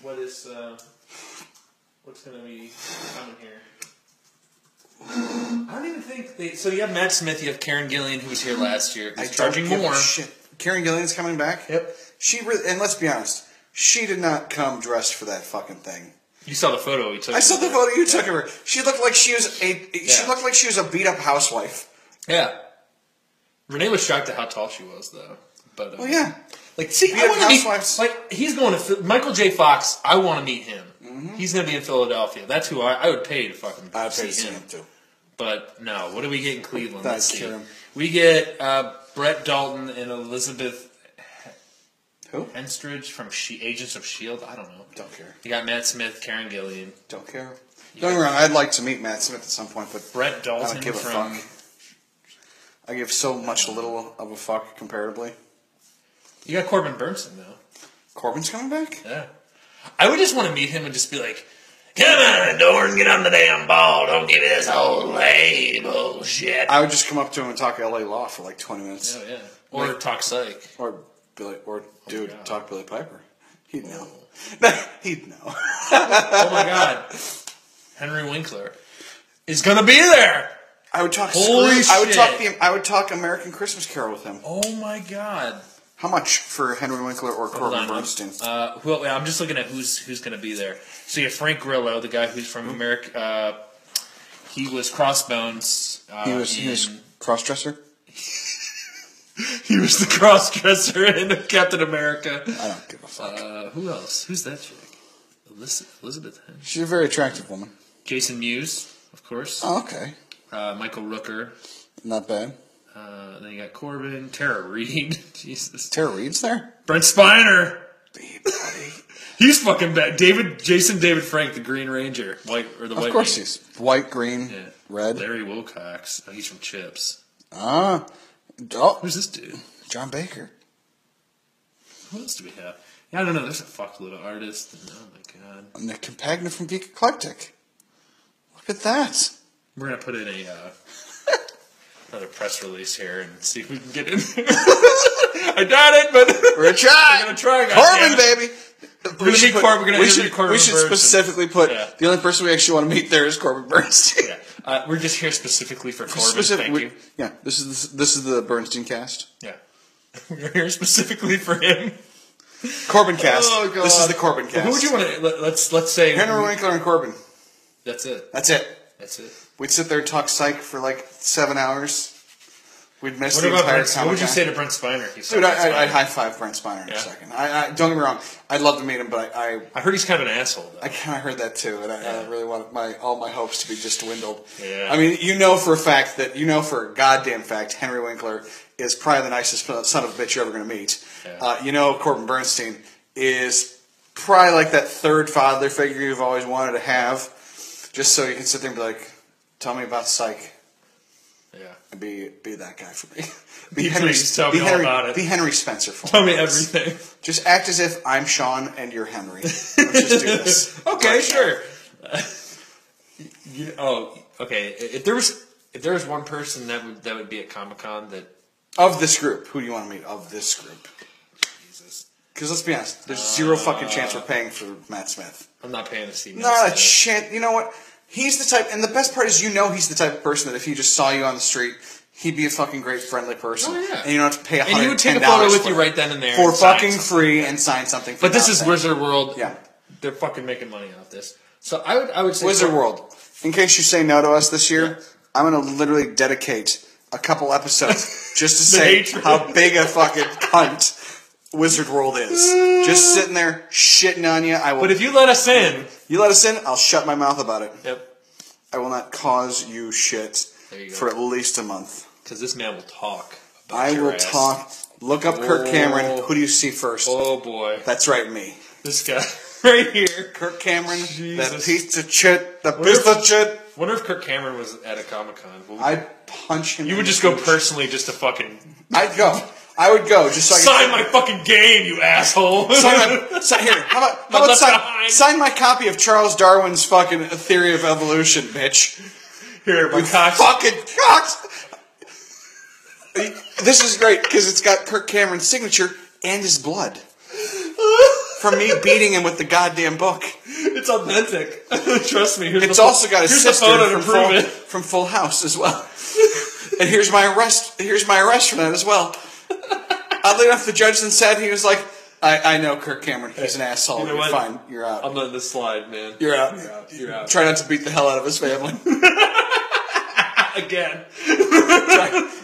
what's going to be coming here. I don't even think they. So you have Matt Smith, you have Karen Gillian, who was here last year, who's charging more. Shit. Karen Gillian's coming back. Yep. And let's be honest, she did not come dressed for that fucking thing. You saw the photo we took. I saw the photo you took of her. She looked like she was She looked like she was a beat up housewife. Yeah. Renee was shocked at how tall she was, though. But well, yeah. Like, see, I want to meet. Like, he's going to Michael J. Fox. I want to meet him. Mm-hmm. He's going to be in Philadelphia. That's who I would pay to fucking see him too. But no, what do we get in Cleveland? That's Let's see. true. We get Brett Dalton and Elizabeth. Who? Henstridge from Agents of S.H.I.E.L.D. I don't know. Don't care. You got Matt Smith, Karen Gillian. Don't care. Don't get me wrong, I'd like to meet Matt Smith at some point, but Brett Dalton I don't give a fuck. I give so much little of a fuck comparatively. You got Corbin Burnson, though. Corbin's coming back? Yeah. I would just want to meet him and just be like, come on, Dorn, get on the damn ball. Don't give me this whole lay bullshit. I would just come up to him and talk LA Law for like 20 minutes. Oh, yeah. Or talk psych. Talk Billy Piper. He'd know. He'd know. Oh my God. Henry Winkler is gonna be there. I would talk. Holy shit. I would talk American Christmas Carol with him. Oh my God. How much for Henry Winkler or Corbin Bernstein? Well, I'm just looking at who's gonna be there. So you have Frank Grillo, the guy who's from America. He was Crossbones. He was crossdresser. He was the cross-dresser in Captain America. I don't give a fuck. Who else? Who's that chick? Elizabeth Henry. She's a very attractive woman. Jason Mewes, of course. Oh, okay. Michael Rooker. Not bad. Then you got Corbin. Tara Reid. Jesus. Tara Reid's there? Brent Spiner. Hey, buddy. He's fucking bad. Jason David Frank, the Green Ranger. White. Of course he's white, green, red. Larry Wilcox. Oh, he's from Chips. Oh. Who's this dude? John Baker. Who else do we have? Yeah, I don't know. There's a fuckload of artists. And, oh my god. Nick Compagna from Geek Eclectic. Look at that. We're gonna put in another press release here and see if we can get in there. I doubt it, but we're gonna try. We're gonna try. Corbin, baby. We should specifically put the only person we actually want to meet there is Corbin Bernstein. Yeah. We're just here specifically for Corbin. Thank you. Yeah, this is the Bernstein cast. Yeah, we're here specifically for him. Corbin cast. Oh, God. This is the Corbin cast. Well, who would you want to? Let's say Henry Winkler and Corbin. That's it. That's it. That's it. We'd sit there and talk psych for like 7 hours. We'd miss the entire Brent, what would you say to Brent Spiner? Dude, I'd high five Brent Spiner in a second. I don't get me wrong. I'd love to meet him, but I heard he's kind of an asshole. Though. I kind of heard that too, and I really want all my hopes to be just dwindled. Yeah. I mean, for a goddamn fact, Henry Winkler is probably the nicest son of a bitch you're ever going to meet. Yeah. Corbin Bernstein is probably like that third father figure you've always wanted to have, just so you can sit there and be like, tell me about psych. Yeah. And be that guy for me. Be Henry about it. Be Henry Spencer for me. Tell me everything. Just act as if I'm Sean and you're Henry. Let's just do this. Okay, sure. Okay. If there was one person that would be at Comic-Con that of this group, who do you want to meet of this group? Jesus. Because let's be honest, there's zero fucking chance we're paying for Matt Smith. I'm not paying to see Matt Not Smith. a chance. You know what? He's the type, and the best part is he's the type of person that if he just saw you on the street, he'd be a fucking great, friendly person. Oh, yeah. And you don't have to pay $110 and he would take a photo with you right then and there. For fucking free and sign something for But this is Wizard World. Yeah. They're fucking making money off this. So I would say... Wizard World. In case you say no to us this year, I'm going to literally dedicate a couple episodes just to say how big a fucking cunt Wizard World is. Just sitting there shitting on you. But if you let us in... I'll shut my mouth about it. Yep. I will not cause you shit for at least a month. Because this man will talk about I will talk. Look up Kirk Cameron. Who do you see first? Oh, boy. That's right, me. This guy right here. Kirk Cameron, Jesus. that piece of shit, the piece of shit. Wonder if Kirk Cameron was at a Comic-Con. I'd punch him. You would just go personally just to fucking... I'd go. I would go just so I sign my fucking game, you asshole. How about sign my copy of Charles Darwin's fucking Theory of Evolution, bitch. Here, my cock. Fucking cocks. This is great because it's got Kirk Cameron's signature and his blood from me beating him with the goddamn book. It's authentic. Trust me. It's also got his sister from Full House as well. And here's my arrest for that as well. Oddly enough, the judge then said, he was like, I know Kirk Cameron. He's an asshole. You know You're fine. You're out. I'm letting this slide, man. You're out. You're out. Try not to beat the hell out of his family. Again.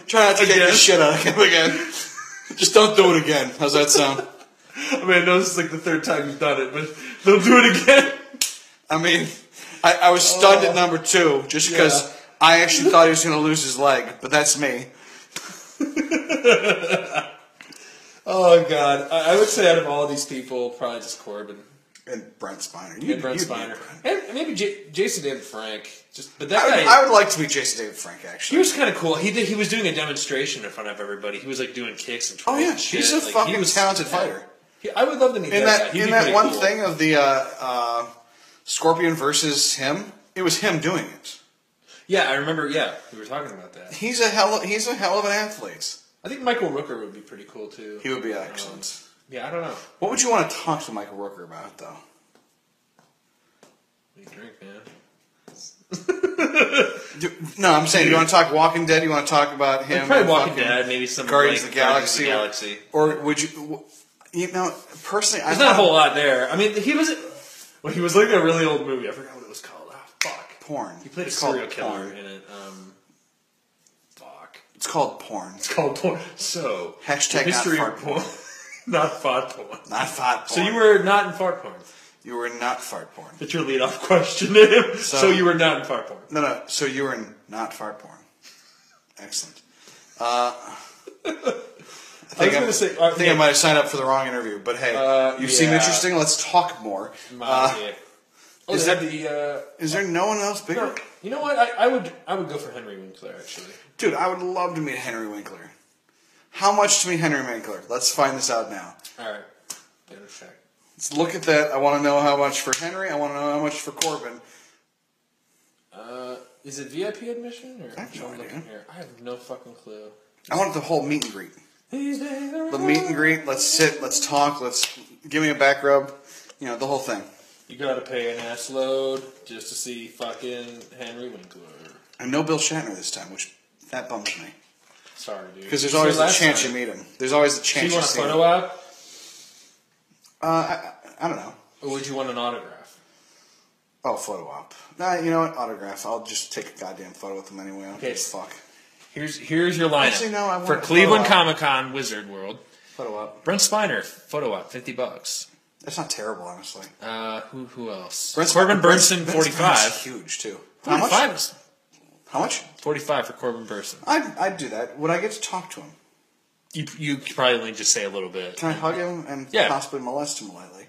Try not to get the shit out of him again. Just don't do it again. How's that sound? I mean, I know this is like the third time you've done it, but don't do it again. I mean, I was stunned at number 2 just because I actually thought he was going to lose his leg, but that's me. Oh, God. I would say out of all these people, probably just Corbin. And Brent Spiner. And Brent Spiner. And maybe Jason David Frank. But I would like to meet Jason David Frank, actually. He was kind of cool. He was doing a demonstration in front of everybody. He was like doing kicks and twirls. Oh, yeah. And shit. He's a fucking talented fighter. I would love to meet that guy. In that one thing of the Scorpion versus him, it was him doing it. Yeah, I remember. Yeah, we were talking about that. He's a hell of an athlete. I think Michael Rooker would be pretty cool too. He would be excellent. Yeah, I don't know. What would you want to talk to Michael Rooker about, though? What do you drink, man? No, I'm saying, you want to talk Walking Dead? You want to talk about him? Probably Walking Dead, maybe some Guardians like, of the Galaxy. Galaxy. Or would you? You know, personally, there's not a whole lot there. I mean, he was like a really old movie. I forgot what it was called. Ah, fuck. Porn. He played a serial killer in it. Fuck. It's called porn. It's called porn. So hashtag history not fart porn. Not fart porn. Not fart porn. So you were not in fart porn. You were not fart porn. That's your lead-off question to him. So you were not in fart porn. No. So you were in not fart porn. Excellent. I think I might have signed up for the wrong interview, but hey, you seem interesting. Let's talk more. Is there no one else bigger? No, you know what? I would go for Henry Winkler, actually. Dude, I would love to meet Henry Winkler. How much to me, Henry Winkler? Let's find this out now. All right. Better check. Let's look at that. I want to know how much for Henry. I want to know how much for Corbin. Is it VIP admission? Or I have no idea. Here? I have no fucking clue. I want the whole meet and greet. These days are The meet and greet. Let's sit. Let's talk. Let's give me a back rub. You know, the whole thing. You gotta pay an ass load just to see fucking Henry Winkler. And no Bill Shatner this time, which that bums me. Sorry, dude. Because there's always the chance you meet him. There's always the chance you see him. Do you want a photo op? I don't know. Or would you want an autograph? Oh, photo op. Nah, you know what? Autograph. I'll just take a goddamn photo with him anyway. I don't give a fuck. Here's your lineup. Actually, no, I want for a Cleveland photo op. Comic-Con Wizard World. Photo op. Brent Spiner, photo op, $50. That's not terrible, honestly. Who else? Corbin Corbin Burnson, Brent's 45. huge, too. 45. How much? 45 for Corbin Burnson. I'd do that. Would I get to talk to him? You could probably only just say a little bit. Can I hug him and possibly molest him lightly?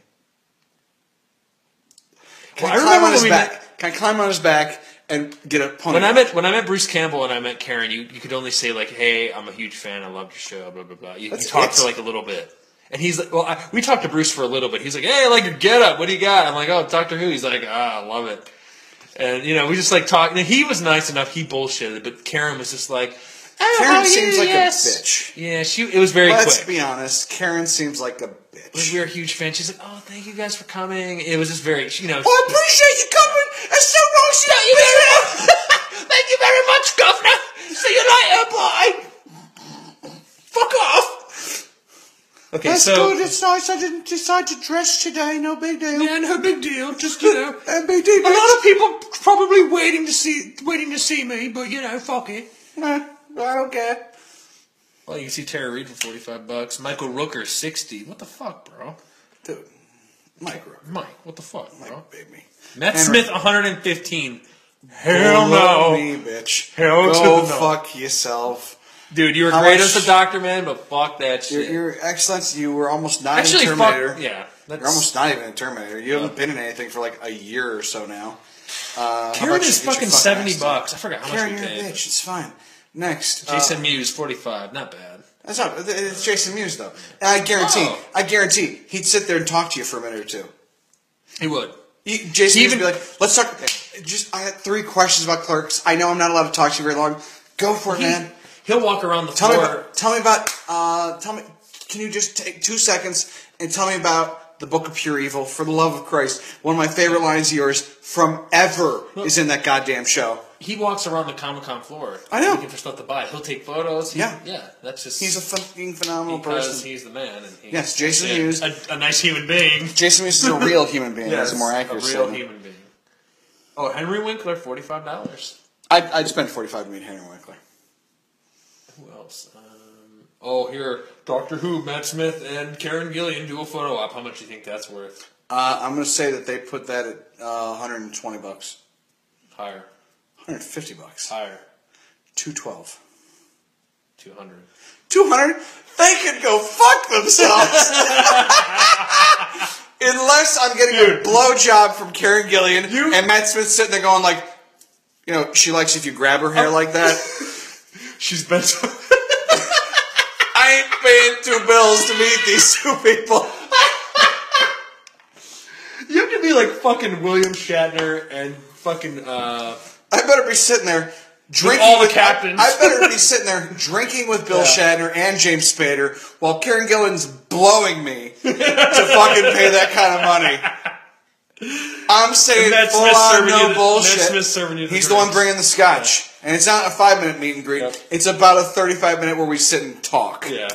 Can I climb on his back? Can I climb on his back and get a pony? When I met Bruce Campbell and I met Karen, you could only say like, "Hey, I'm a huge fan. I loved your show." Blah blah blah. You talked for like a little bit, and he's like, "Well, we talked to Bruce for a little bit." He's like, "Hey, I like your getup. What do you got?" I'm like, "Oh, Doctor Who." He's like, "Ah, I love it." And we just like talked. And he was nice enough. He bullshitted, but Karen was just like, Karen seems like a bitch. Yeah, it was very quick. Let's be honest. Karen seems like a bitch. We were a huge fan. She's like, "Oh, thank you guys for coming." It was just very, Well, I appreciate you coming. It's so nice to meet you. Thank you very much, Governor. See you later. Bye. Fuck off. Okay, That's so good. It's nice. I didn't decide to dress today. No big deal. yeah, no big deal. Just big deal. a lot of people probably waiting to see me, but fuck it. I don't care. Well, you can see Tara Reid for $45. Michael Rooker, 60. What the fuck, bro? Dude, Mike, what the fuck, bro? Mike, baby. Matt Smith, 115. Hell no, me, bitch. Hell Go to the no. fuck yourself, dude. You were great as a Doctor, man, but fuck that shit. Your Excellence, you were almost not Actually, in Terminator. Yeah, you're almost not even in Terminator. You haven't been in anything for like a year or so now. Karen is fucking $70. I forgot how Karen, much we paid. you're a bitch. It's fine. Next, Jason Mewes, 45. Not bad. That's not. It's Jason Mewes though. And I guarantee, he'd sit there and talk to you for a minute or two. He would. Jason Mewes would be like, "Let's talk." I had 3 questions about Clerks. I know I'm not allowed to talk to you very long. Go for it, man. He'll walk around the floor. Tell me. Can you just take 2 seconds and tell me about the Book of Pure Evil? For the love of Christ, one of my favorite lines of yours from ever is in that goddamn show. He walks around the Comic-Con floor. I know. Looking for stuff to buy. He'll take photos. Yeah, that's just... He's a fucking phenomenal because person. He's the man. And yes, Jason Mewes. A nice human being. Jason Mewes is a real human being. That's a more accurate statement. A real human being. Oh, Henry Winkler, $45. I'd spend $45 to meet Henry Winkler. Who else? Here, Doctor Who, Matt Smith, and Karen Gillian do a photo op. How much do you think that's worth? I'm going to say that they put that at $120. Higher. $150. Higher. $212. 200. 200? They could go fuck themselves. Unless I'm getting a blowjob from Karen Gillian and Matt Smith sitting there going like, she likes if you grab her hair like that. She's been I ain't paying $2 to meet these 2 people. You have to be like fucking William Shatner and fucking I better be sitting there drinking with all the captains. I better be sitting there drinking with Bill Shatner and James Spader while Karen Gillan's blowing me to fucking pay that kind of money. I'm saying full on no bullshit. He's the one bringing the scotch. Yeah. And it's not a 5-minute meet and greet. Yep. It's about a 35-minute where we sit and talk. Yeah.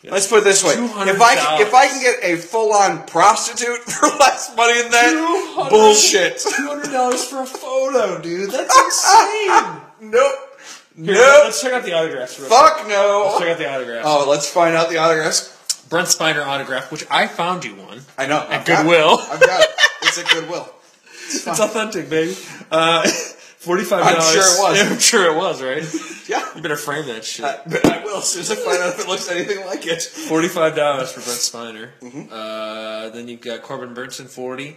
Let's put it this way: if I can get a full-on prostitute for less money than that, bullshit. $200 for a photo, dude. That's insane. Nope. Here, let's check out the autographs. Fuck no. Let's check out the autographs. Oh, let's find out the autographs. Brent Spiner autograph, which I found you one. I know. At Goodwill. I've got it. It's at Goodwill. It's authentic, baby. $45. I'm sure it was. Yeah, I'm sure it was, right? Yeah. You better frame that shit. I will as soon as I find out if it looks anything like it. $45 for Brent Spiner. Mm-hmm. Then you've got Corbin Burnson, $40.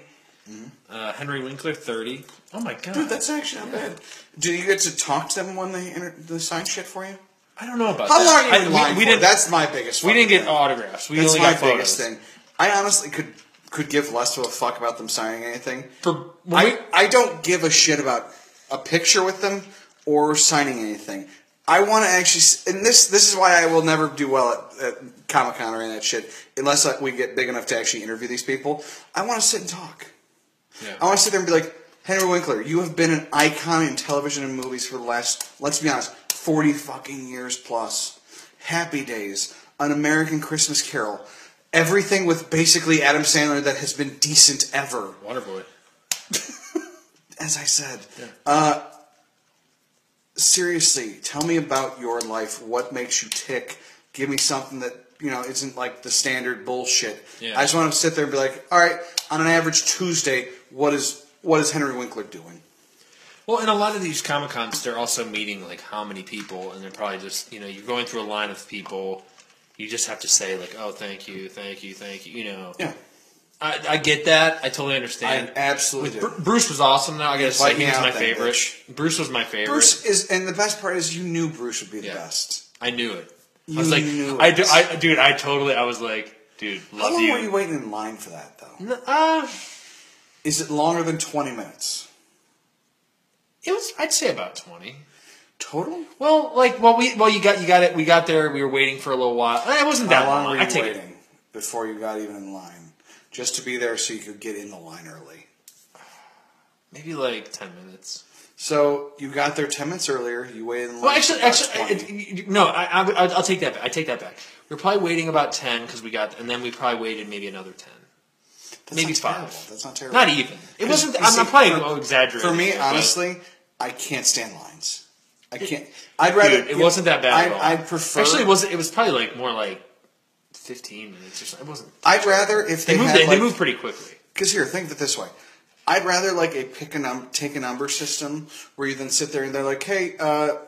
Mm-hmm. Henry Winkler, $30. Oh my god, dude, that's actually not bad. Do you get to talk to them when they sign shit for you? I don't know about How that. long are you in line we for? didn't, That's my biggest we didn't fucking get thing. autographs. We That's only my got photos. biggest thing. I honestly could give less of a fuck about them signing anything. I I don't give a shit about a picture with them or signing anything. I want to actually, and this is why I will never do well at Comic-Con or any of that shit unless we get big enough to actually interview these people. I want to sit and talk. Yeah. I want to sit there and be like, Henry Winkler, you have been an icon in television and movies for the last, let's be honest, 40 fucking years plus. Happy Days, An American Christmas Carol, everything with basically Adam Sandler that has been decent ever. Waterboy. As I said. Yeah. Seriously, tell me about your life. What makes you tick? Give me something that, isn't like the standard bullshit. Yeah. I just want to sit there and be like, all right, on an average Tuesday, what is Henry Winkler doing? Well, in a lot of these Comic-Cons, they're also meeting, like, how many people, and they're probably just, you're going through a line of people. You just have to say, like, oh, thank you, Yeah. I get that. I totally understand. I absolutely do. Bruce was awesome, though. I gotta say, Invite me he was out my then, favorite. bitch. Bruce was my favorite. Bruce is, and the best part is you knew Bruce would be the best. I knew it. You I was like, knew I was like, dude, love How long you. were you waiting in line for that, though? Is it longer than 20 minutes? It was, I'd say about 20. Total? Well, you got it. We got there. We were waiting for a little while. It wasn't that How long long. were you I take waiting before you got even in line? Just to be there so you could get in the line early. maybe like 10 minutes. So you got there 10 minutes earlier. You waited in line. Well, actually, no. I'll take that back. I take that back. We were probably waiting about 10 because and then we probably waited maybe another 10. That's maybe not 5. terrible. That's not terrible. Not even. It wasn't. I'm probably exaggerating. For me, but honestly, I can't stand lines. I can't. I'd rather. Dude, it wasn't that bad at all. I'd prefer. Actually, it was probably like more like 15 minutes or something. It wasn't. I'd rather if They had, moved pretty quickly. Because here, think of it this way. I'd rather like a take a number system where you then sit there and they're like, hey,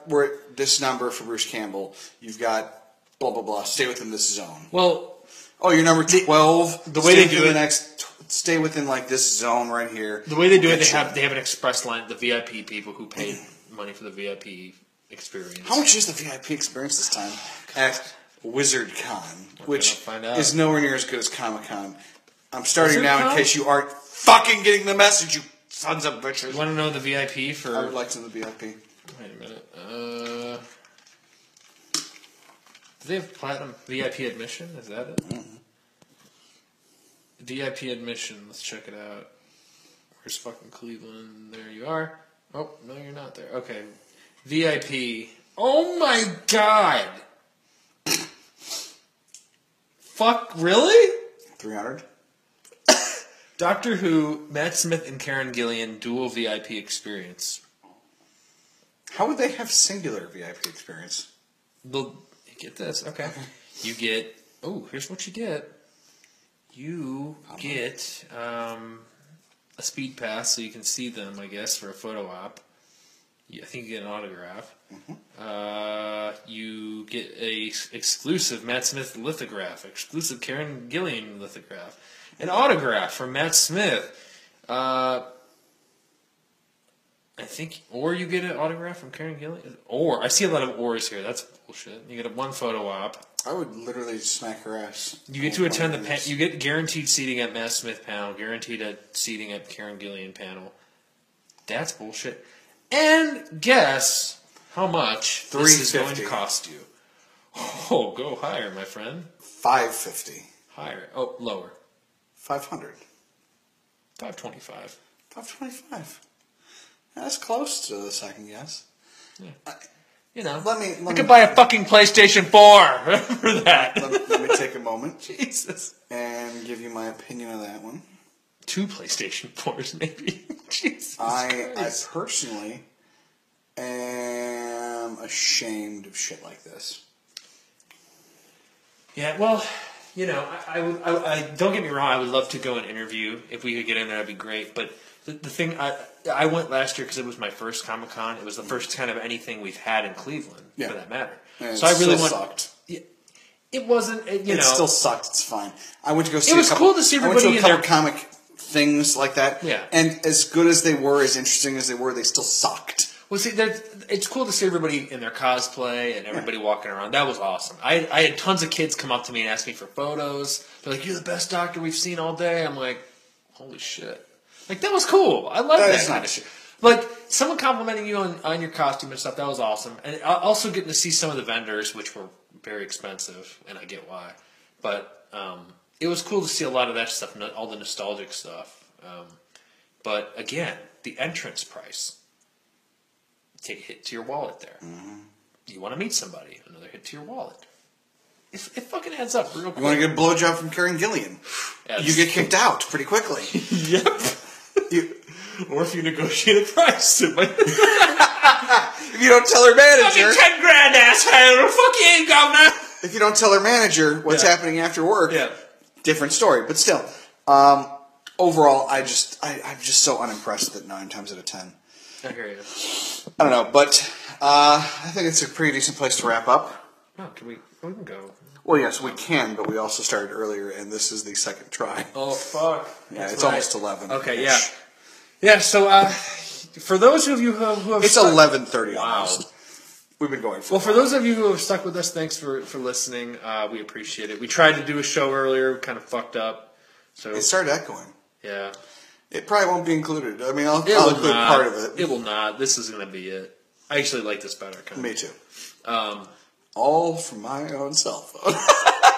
we're at this number for Bruce Campbell. You've got blah blah blah. Stay within this zone. Well, oh, you're number 12. The way they do it, stay within like this zone right here. The way they do it, they have an express line. The VIP people who paid money for the VIP experience. How much is the VIP experience this time at Wizard Con, which is nowhere near as good as Comic Con? I'm starting now in case you aren't fucking getting the message, you sons of bitches. You want to know the VIP for? I would like to know the VIP. Wait a minute. Do they have platinum VIP admission? Is that it? Mm-hmm. VIP admission. Let's check it out. Where's fucking Cleveland? There you are. Oh no, you're not there. Okay, VIP. Oh my god! Fuck, really? 300. Doctor Who, Matt Smith and Karen Gillian dual VIP experience. How would they have singular VIP experience? Well, get this. Okay. You get... Oh, here's what you get. You get a speed pass so you can see them, I guess, for a photo op. I think you get an autograph. Mm-hmm. You get a exclusive Matt Smith lithograph, exclusive Karen Gillian lithograph. An autograph from Matt Smith. I think, or you get an autograph from Karen Gillian. Or I see a lot of ors here. That's bullshit. You get one photo op. I would literally smack her ass. You get to attend the you get guaranteed seating at Matt Smith panel, guaranteed seating at Karen Gillian panel. That's bullshit. And guess how much this is going to cost you. Oh, go higher, my friend. $550. Higher. Oh, lower. $500. $525. $525. That's close to the second guess. Yeah. I could buy a fucking PlayStation 4 for that. Let me take a moment. Jesus. And give you my opinion on that one. 2 PlayStation 4s, maybe. Jesus I Christ. personally am ashamed of shit like this. Yeah, well, I don't get me wrong. I would love to go and interview. If we could get in there, that'd be great. But the thing, I went last year because it was my first Comic Con. It was the first kind of anything we've had in Cleveland, for that matter. And so I really sucked. It wasn't. It still sucked. It's fine. I went to go see. It was cool to see everybody I went to a in couple comic things like that. Yeah. And as good as they were, as interesting as they were, they still sucked. Well, see, it's cool to see everybody in their cosplay and everybody walking around. That was awesome. I had tons of kids come up to me and ask me for photos. They're like, "You're the best doctor we've seen all day." I'm like, "Holy shit!" Like that was cool. I love that kind of shit. Like someone complimenting you on your costume and stuff. That was awesome. And also getting to see some of the vendors, which were very expensive, and I get why. But it was cool to see a lot of that stuff, all the nostalgic stuff. But again, the entrance price. Take a hit to your wallet there. Mm-hmm. You want to meet somebody, another hit to your wallet. It fucking adds up real quick. You want to get a blowjob from Karen Gillian. Yeah, you get kicked out pretty quickly. Yep. Or if you negotiate a price. If you don't tell her manager. Fucking $10,000, asshole. Fuck you, governor. If you don't tell her manager what's happening after work, different story. But still, overall, I'm just so unimpressed that 9 times out of 10. I hear you. I don't know, but I think it's a pretty decent place to wrap up. Oh, we can go. Well, yes, we can, but we also started earlier, and this is the second try. Oh, fuck. Yeah, it's almost 11. Okay, yeah. Yeah, so for those of you who have... It's 11:30 almost. We've been going for Well, for those of you who have stuck with us, thanks for listening. We appreciate it. We tried to do a show earlier, we kind of fucked up. So it started echoing. Yeah. It probably won't be included. I mean, I'll include part of it. It will not. This is going to be it. I actually like this better. Me too. All from my own cell phone.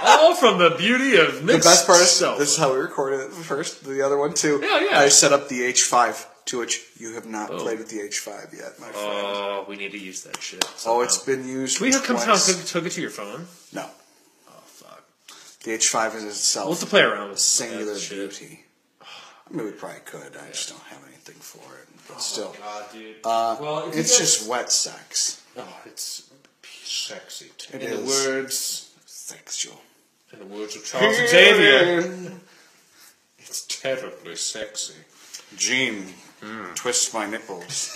All from the beauty of Nick's The best part is, cell this is how we recorded it first. The other one too. Yeah. I set up the H5, to which you have not played with the H5 yet, my friend. Oh, we need to use that shit. Oh, it's been used Can we twice. hook it to your phone? No. Oh, fuck. The H5 is itself. We'll have to play around with singular that beauty. I mean, we probably could. I just don't have anything for it. But still. God, dude. Well, it's just wet sex. Oh, it's sexy. It in is. The words... Sexual. In the words of Charles Xavier. It's terribly sexy. Gene, twist my nipples.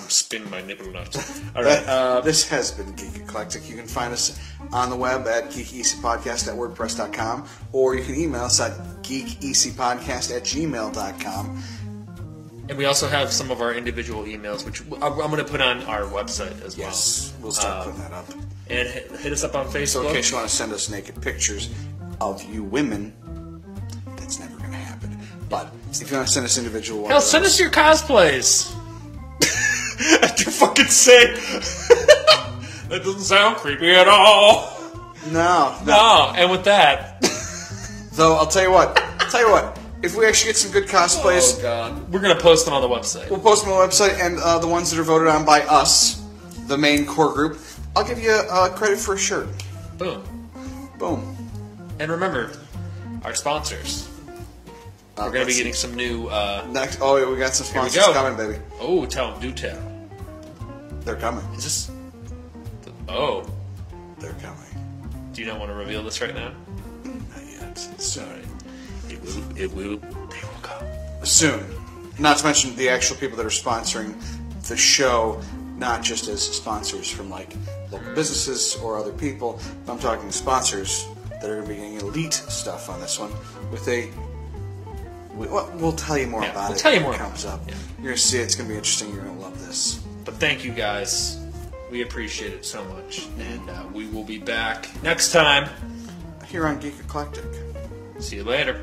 Spin my nipple nuts. All right. This has been Geek Eclectic. You can find us on the web at geekecpodcast@wordpress.com, or you can email us at geekecpodcast@gmail.com. And we also have some of our individual emails, which I'm going to put on our website as well. Yes, we'll start putting that up. And hit us up on Facebook. So in case you want to send us naked pictures of you women, that's never going to happen. But if you want to send us individual ones... Hell, send us your cosplays. After fucking say... That doesn't sound creepy at all. No. And with that... Though, I'll tell you what. If we actually get some good cosplays... Oh, God. We're going to post them on the website. We'll post them on the website, and the ones that are voted on by us, the main core group, I'll give you credit for a shirt. Boom. And remember, our sponsors. We're going to be getting some new... Next, yeah, we got some sponsors coming, baby. Oh, tell them. Do tell. They're coming. Is this... Oh. They're coming. Do you not want to reveal this right now? Not yet. Sorry. They will come. Soon. Not to mention the actual people that are sponsoring the show, not just as sponsors from like local businesses or other people. I'm talking sponsors that are going to be getting elite stuff on this one with a... We'll tell you more about it. We'll tell you more when it comes up. Yeah. You're going to see it. It's going to be interesting. You're going to love this. But thank you guys. We appreciate it so much. And we will be back next time. Here on Geek Eclectic. See you later.